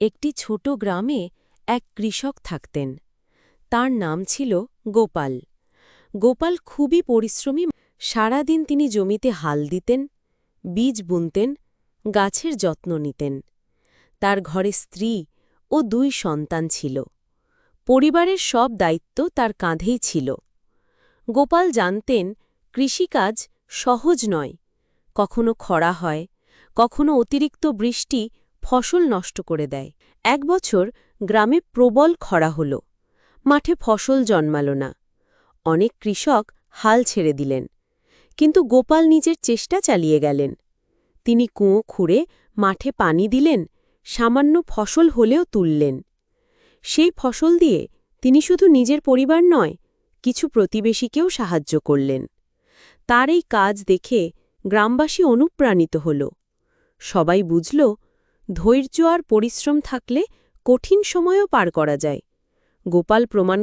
একটি ছোট গ্রামে এক কৃষক থাকতেন। তার নাম ছিল গোপাল। গোপাল খুবই পরিশ্রমী। সারাদিন তিনি জমিতে হাল দিতেন, বীজ বুনতেন, গাছের যত্ন নিতেন। তার ঘরে স্ত্রী ও 2 সন্তান ছিল। পরিবারের সব দায়িত্ব তার কাঁধেই ছিল। গোপাল জানতেন কৃষিকাজ সহজ নয়। কখনো খরা হয়, কখনো অতিরিক্ত বৃষ্টি ফসল নষ্ট করে দেয়। এক বছর গ্রামে প্রবল খরা হল। মাঠে ফসল জন্মাল না। অনেক কৃষক হাল ছেড়ে দিলেন। কিন্তু গোপাল নিজের চেষ্টা চালিয়ে গেলেন। তিনি কুয়ো খুঁড়ে মাঠে পানি দিলেন, সামান্য ফসল হলেও তুললেন। সেই ফসল দিয়ে তিনি শুধু নিজের পরিবার নয়, কিছু প্রতিবেশীকেও সাহায্য করলেন। তার এই কাজ দেখে গ্রামবাসী অনুপ্রাণিত হল। সবাই বুঝল, ধৈর্য আর পরিশ্রম থাকলে কঠিন সময়ও পার করা যায়। গোপাল প্রমাণ